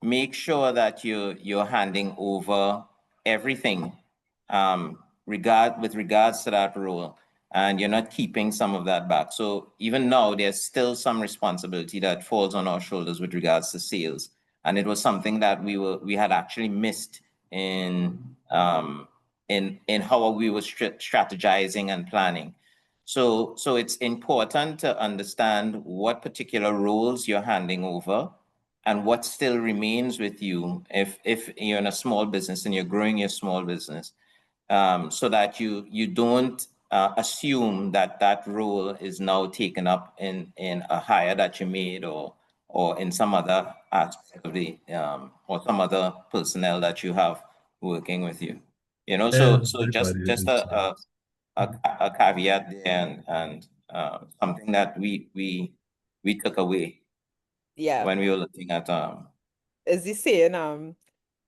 make sure that you're handing over everything with regards to that role, and you're not keeping some of that back. So even now, there's still some responsibility that falls on our shoulders with regards to sales, and it was something that we had actually missed in how we were strategizing and planning. So it's important to understand what particular roles you're handing over and what still remains with you if you're in a small business and you're growing your small business, so that you don't assume that role is now taken up in a hire that you made or in some other aspect of the or some other personnel that you have working with you. So just Everybody is in a sales. a caveat there, and something that we took away Yeah. when we were looking at As you saying,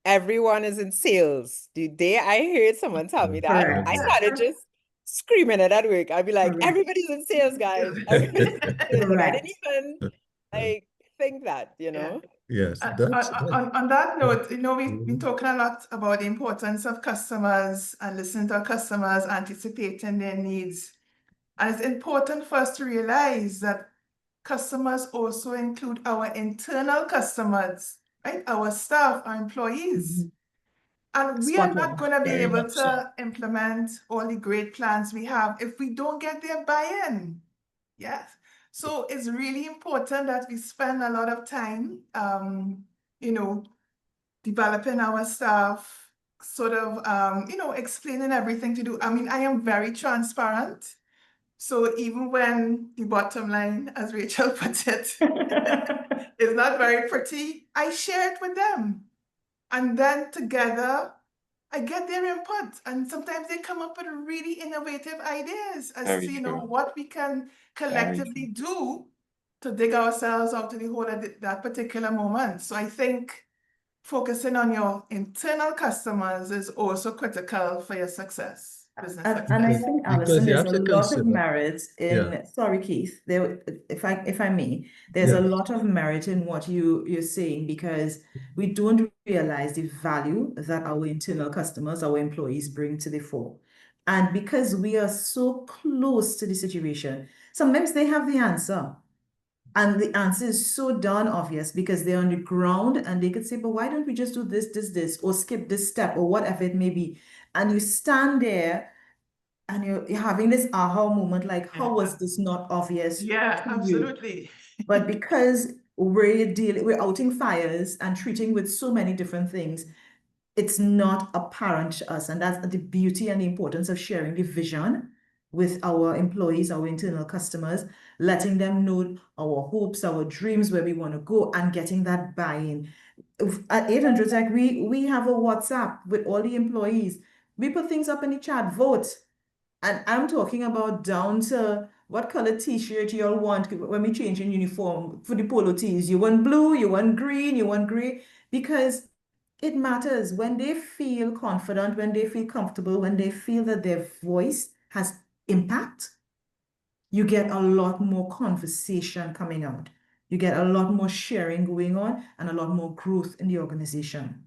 everyone is in sales. The day I heard someone tell me that, Correct. I started just screaming it at work. I'd be like, Correct. everybody's in sales, guys. Everybody's in sales. And I didn't Correct. even think that, Yes, On that note, we've Mhm. been talking a lot about the importance of customers and listening to our customers, anticipating their needs. And it's important for us to realize that customers also include our internal customers, right? Our staff, our employees. And we are Spot not on. going to be Very able much so. to implement all the great plans we have if we don't get their buy-in. Yes. So it's really important that we spend a lot of time, developing our staff, sort of, explaining everything to do. I mean, I am very transparent. So even when the bottom line, as Rachel puts it, is not very pretty, I share it with them. And then together, I get their input. And sometimes they come up with really innovative ideas as Very to, true. what we can collectively do to dig ourselves out of the hole at that particular moment. So I think focusing on your internal customers is also critical for your success, business And I success. think, Because Alison, you there's have a to lot of consider, merit yeah, in, sorry, Keith, there, if I may, there's a yeah, lot of merit in what you're saying, because we don't realize the value that our internal customers, our employees bring to the fore. And because we are so close to the situation, sometimes they have the answer. And the answer is so darn obvious because they're on the ground and they could say, but why don't we just do this, or skip this step, or whatever it may be. And you stand there and you're having this aha moment, like, how was this not obvious Yeah, to you? absolutely. But because we're outing fires and treating with so many different things, it's not apparent to us. And that's the beauty and the importance of sharing the vision with our employees, our internal customers, letting them know our hopes, our dreams, where we want to go, and getting that buy-in. At 800 Tech, we have a WhatsApp with all the employees. We put things up in the chat, vote. And I'm talking about down to what color t-shirt you all want when we change in uniform for the polo tees. You want blue, you want green, you want gray, because it matters when they feel confident, when they feel comfortable, when they feel that their voice has impact. You get a lot more conversation coming out. You get a lot more sharing going on and a lot more growth in the organization.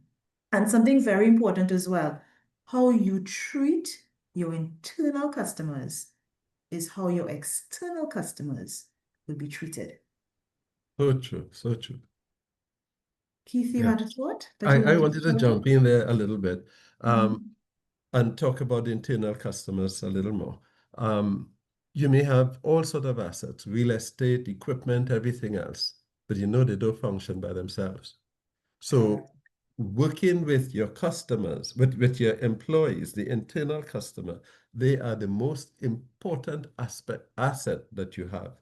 And something very important as well, how you treat your internal customers is how your external customers will be treated. so true, so true. Keith, you Yeah. had a thought that you I wanted wanted to share? jump in there a little bit Mhm. and talk about the internal customers a little more. You may have all sort of assets, real estate, equipment, everything else, but they don't function by themselves. So working with your customers, with your employees, the internal customer, they are the most important asset that you have.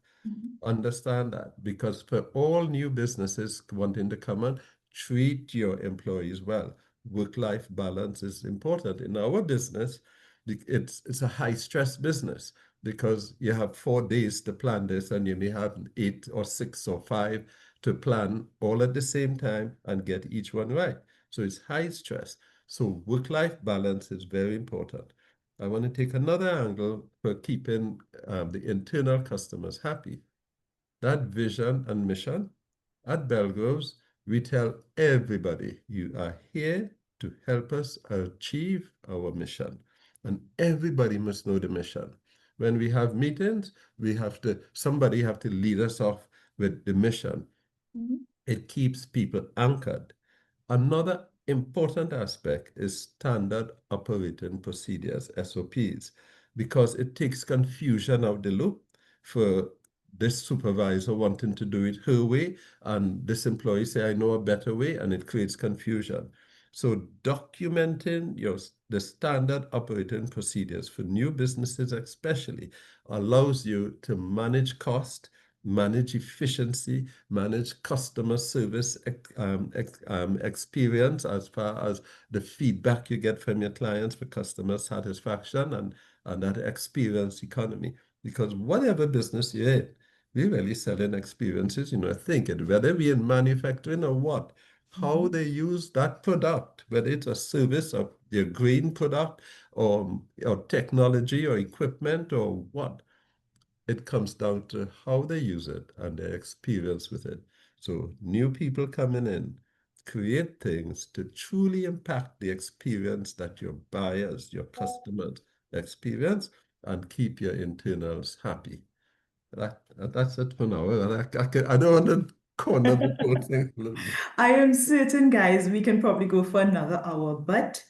Understand that, because for all new businesses wanting to come on, treat your employees well. Work-life balance is important. In our business, it's a high-stress business because you have 4 days to plan this, and you may have 8 or 6 or 5 to plan all at the same time and get each one right. So it's high stress. So work-life balance is very important. I want to take another angle for keeping the internal customers happy. That vision and mission at Belgroves, we tell everybody, you are here to help us achieve our mission. And everybody must know the mission. When we have meetings, somebody have to lead us off with the mission. It keeps people anchored. Another important aspect is standard operating procedures, SOPs, because it takes confusion out the loop for this supervisor wanting to do it her way, and this employee say, I know a better way, and it creates confusion. So documenting the standard operating procedures for new businesses especially allows you to manage cost, manage efficiency, manage customer service experience as far as the feedback you get from your clients for customer satisfaction and that experience economy. Because whatever business you're in, we're really selling experiences, think it, whether we're in manufacturing or what, how they use that product, whether it's a service or their green product or technology or equipment or what. It comes down to how they use it and their experience with it. So new people coming in create things to truly impact the experience that your buyers, your customers experience, and keep your internals happy. That's it for now. I don't want to corner the whole thing a little bit. I am certain, guys, we can probably go for another hour, but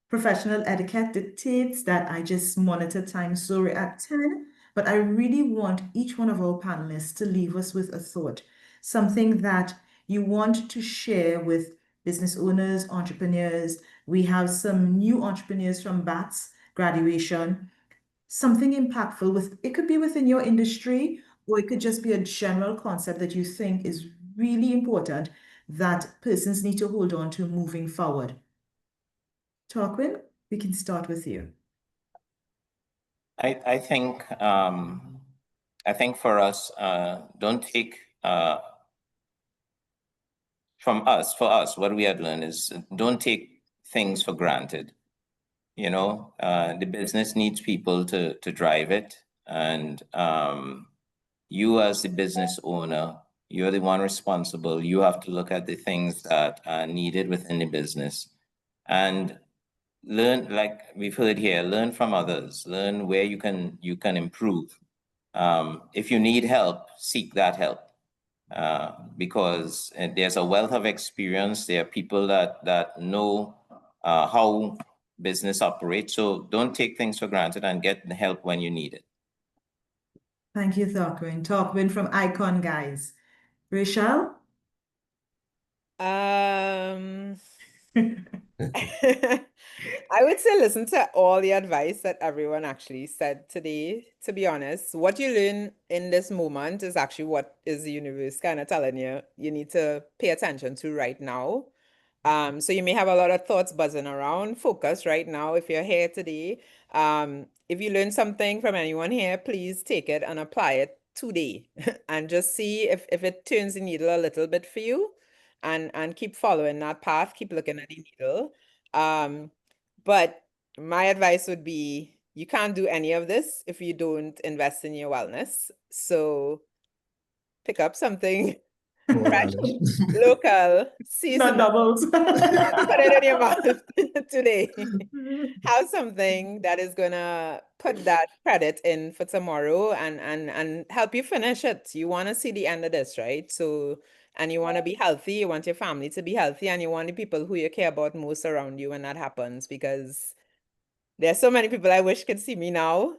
professional etiquette dictates that I just monitor time. So we're at 10, but I really want each one of our panelists to leave us with a thought, something that you want to share with business owners, entrepreneurs. We have some new entrepreneurs from BATS graduation. something impactful with, it could be within your industry, or it could just be a general concept that you think is really important that persons need to hold on to moving forward. Tarquin, we can start with you. I think for us, don't take for us, what we had learned is don't take things for granted. You know, the business needs people to drive it, and you as the business owner, you're the one responsible. You have to look at the things that are needed within the business, and learn, like we've heard here, learn from others, learn where you can improve. If you need help, seek that help, because there's a wealth of experience. There are people that know how business operates. So don't take things for granted and get the help when you need it. Thank you, Tarquin. Tarquin from Icon Guys. Rachel? I would say listen to all the advice that everyone actually said today, to be honest. What you learn in this moment is actually what is the universe kind of telling you need to pay attention to right now. So you may have a lot of thoughts buzzing around. Focus right now. If you're here today, if you learn something from anyone here, please take it and apply it today and just see if it turns the needle a little bit for you, and keep following that path, keep looking at the needle. But my advice would be you can't do any of this if you don't invest in your wellness. So pick up something fresh, local, Not seasonal. doubles. Put it in your mouth today. Have something that is gonna put that credit in for tomorrow and help you finish it. You want to see the end of this, right? So, and you want to be healthy, you want your family to be healthy, and you want the people who you care about most around you when that happens, because there's so many people I wish could see me now.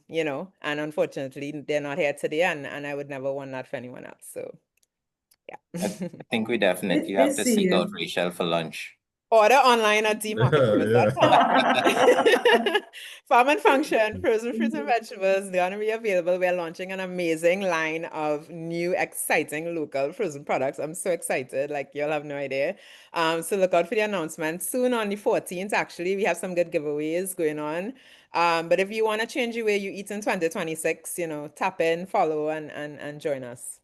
You know, and unfortunately they're not here today, and I would never want that for anyone else. So I yeah. think we definitely I have to see seek out you. Rachel for lunch. Order online at dmarketfruits.com. Farm and Function, frozen fruits and vegetables, they're gonna be available. We're launching an amazing line of new, exciting local frozen products. I'm so excited, like you'll have no idea. So look out for the announcement soon on the 14th. Actually, we have some good giveaways going on. But if you want to change the way you eat in 2026, you know, tap in, follow, and join us.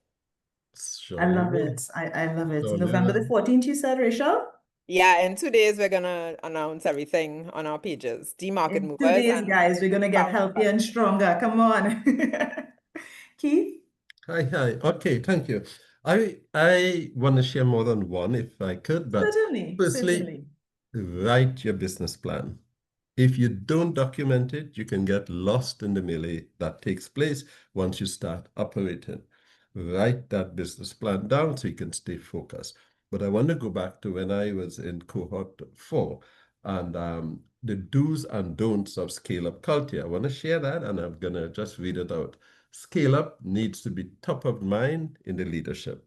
I love it. I love it. November the 14th, you said, Rachel? Yeah, in 2 days, we're gonna announce everything on our pages. D-Market In 2 Movers days, and guys, we're gonna get Farm and healthier and stronger. Come on. Keith? Hi. Okay, thank you. I want to share more than one if I could, but Certainly, firstly, certainly. write your business plan. If you don't document it, you can get lost in the melee that takes place once you start operating. Write that business plan down so you can stay focused. But I want to go back to when I was in cohort 4 and the do's and don'ts of scale-up culture. I want to share that, and I'm going to just read it out. Scale up needs to be top of mind in the leadership.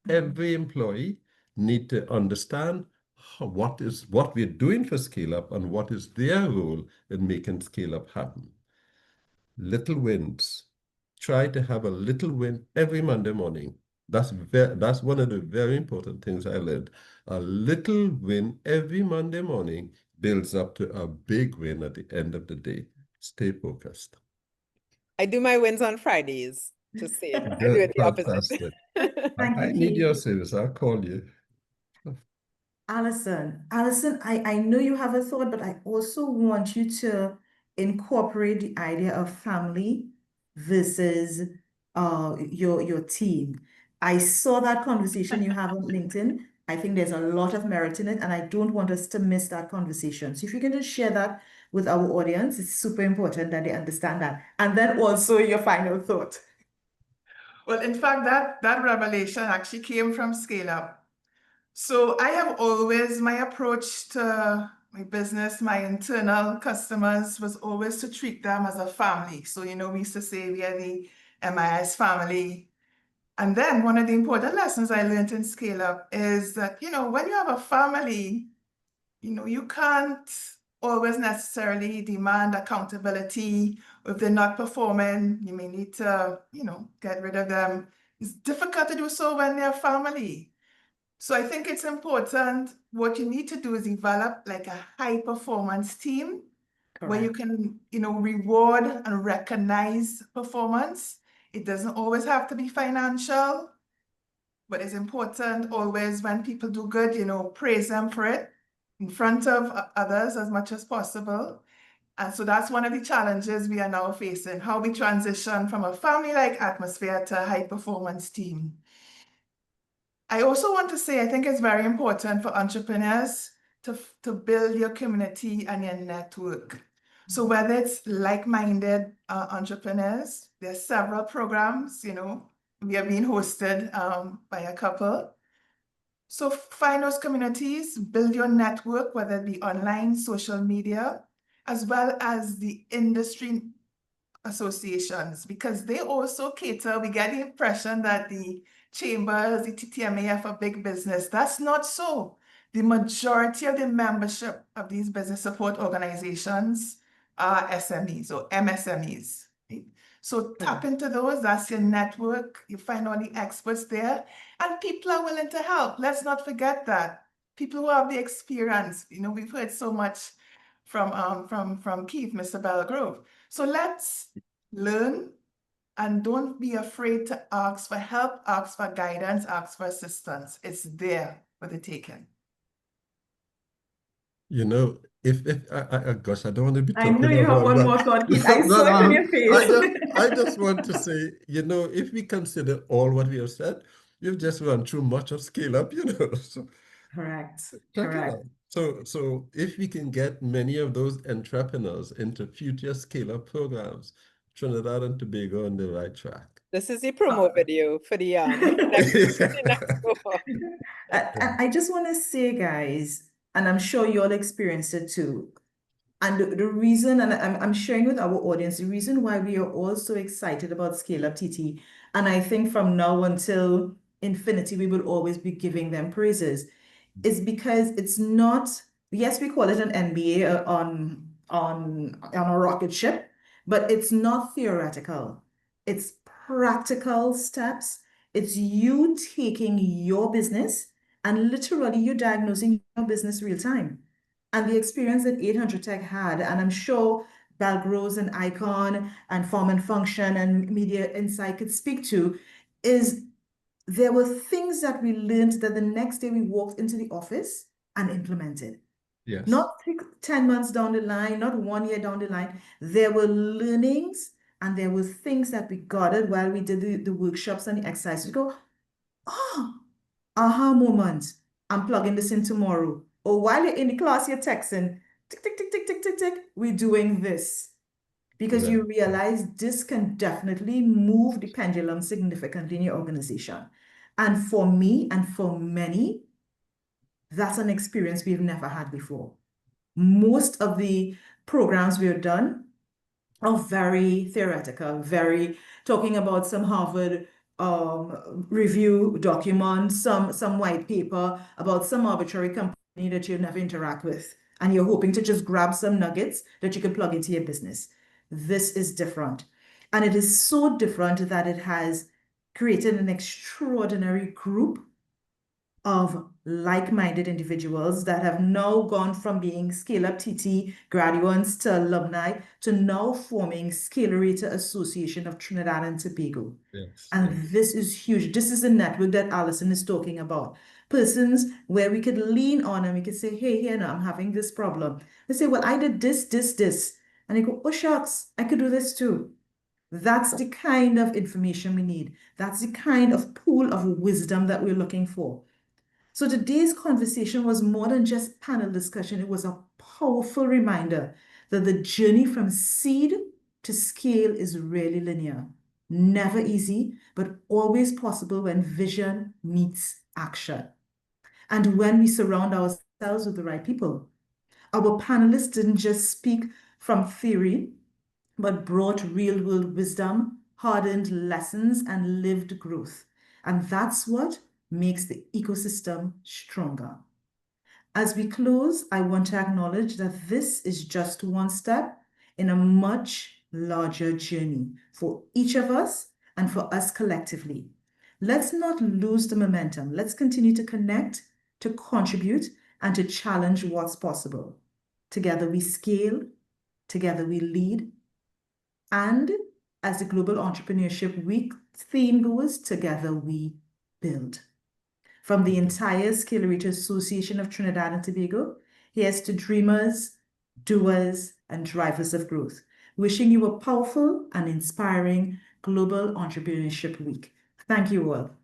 Every employee need to understand what we're doing for scale up and what is their role in making scale up happen. Little wins. Try to have a little win every Monday morning. That's one of the very important things I learned. A little win every Monday morning builds up to a big win at the end of the day. Stay focused. I do my wins on Fridays. Just say it. I do Good, it the opposite. fantastic. Thank I you, need Keith. your service. I'll call you. Alison, I know you have a thought, but I also want you to incorporate the idea of family versus your team. I saw that conversation you have on LinkedIn. I think there's a lot of merit in it, and I don't want us to miss that conversation. So if you can just share that with our audience, it's super important that they understand that. And then also your final thought. Well, in fact, that revelation actually came from Scale Up. So I have always, my approach to my business, my internal customers was always to treat them as a family. So, you know, we used to say we are the MIS family. And then one of the important lessons I learned in Scale Up is that, you know, when you have a family, you know, you can't always necessarily demand accountability. If they're not performing, you may need to, get rid of them. It's difficult to do so when they're family. So I think it's important. What you need to do is develop like a high performance team where you can, reward and recognize performance. It doesn't always have to be financial, but it's important always when people do good, praise them for it in front of others as much as possible. And so that's one of the challenges we are now facing, how we transition from a family-like atmosphere to a high-performance team. I also want to say, I think it's very important for entrepreneurs to build your community and your network. So whether it's like-minded entrepreneurs, there's several programs, we are being hosted by a couple. So find those communities, build your network, whether it be online, social media, as well as the industry associations, because they also cater. We get the impression that the chambers, the TTMA for big business. That's not so. The majority of the membership of these business support organizations are SMEs or MSMEs. Right? So tap into those, that's your network. You find all the experts there, and people are willing to help. Let's not forget that. People who have the experience, we've heard so much from Keith, Mr. Belgrove. So let's learn and don't be afraid to ask for help, ask for guidance, ask for assistance. It's there for the taking. Gosh, I don't want to be I talking know you have about one that. more thought, Keith. I saw it in your face. I just want to say, if we consider all what we have said, you've just run through much of scale up, So Correct. check it out. So if we can get many of those entrepreneurs into future scale up programs, Trinidad and Tobago on the right track. This is the promo video for the next cohort. I just want to say, guys, and I'm sure you all experienced it too. And the reason, and I'm sharing with our audience, the reason why we are all so excited about Scale Up TT, and I think from now until infinity, we will always be giving them praises, is because it's not, yes, we call it an MBA on a rocket ship, but it's not theoretical. It's practical steps. It's you taking your business and literally you diagnosing your business real time. And the experience that 800 Tech had, and I'm sure Belgrose and Icon and Form and Function and Media Insight could speak to, is there were things that we learned that the next day we walked into the office and implemented. Yes. Not 10 months down the line, not 1 year down the line. There were learnings and there were things that we gathered while we did the workshops and the exercises. We go, oh, aha moment. I'm plugging this in tomorrow. Or while you're in the class, you're texting, tick, tick, tick, tick, tick, tick, tick, we're doing this. Because you realize this can definitely move the pendulum significantly in your organization. And for me and for many, that's an experience we've never had before. Most of the programs we've done are very theoretical, very talking about some Harvard review document, some white paper about some arbitrary company that you never interact with. And you're hoping to just grab some nuggets that you can plug into your business. This is different. And it is so different that it has created an extraordinary group of like-minded individuals that have now gone from being Scale-Up TT graduates to alumni to now forming Scalerator Association of Trinidad and Tobago. Yes, and this is huge. This is the network that Alison is talking about. Persons where we could lean on and we could say, hey, here now, I'm having this problem. They say, well, I did this, this, this. And they go, oh, shucks, I could do this too. That's the kind of information we need. That's the kind of pool of wisdom that we're looking for. So today's conversation was more than just panel discussion. It was a powerful reminder that the journey from seed to scale is really linear. Never easy, but always possible when vision meets action. And when we surround ourselves with the right people. Our panelists didn't just speak from theory, but brought real-world wisdom, hardened lessons, and lived growth. And that's what makes the ecosystem stronger. As we close, I want to acknowledge that this is just one step in a much larger journey for each of us and for us collectively. Let's not lose the momentum. Let's continue to connect, to contribute, and to challenge what's possible. Together we scale, together we lead, and as the Global Entrepreneurship Week theme goes, together we build. From the entire Scalerator Association of Trinidad and Tobago, here's to dreamers, doers, and drivers of growth. Wishing you a powerful and inspiring Global Entrepreneurship Week. Thank you all.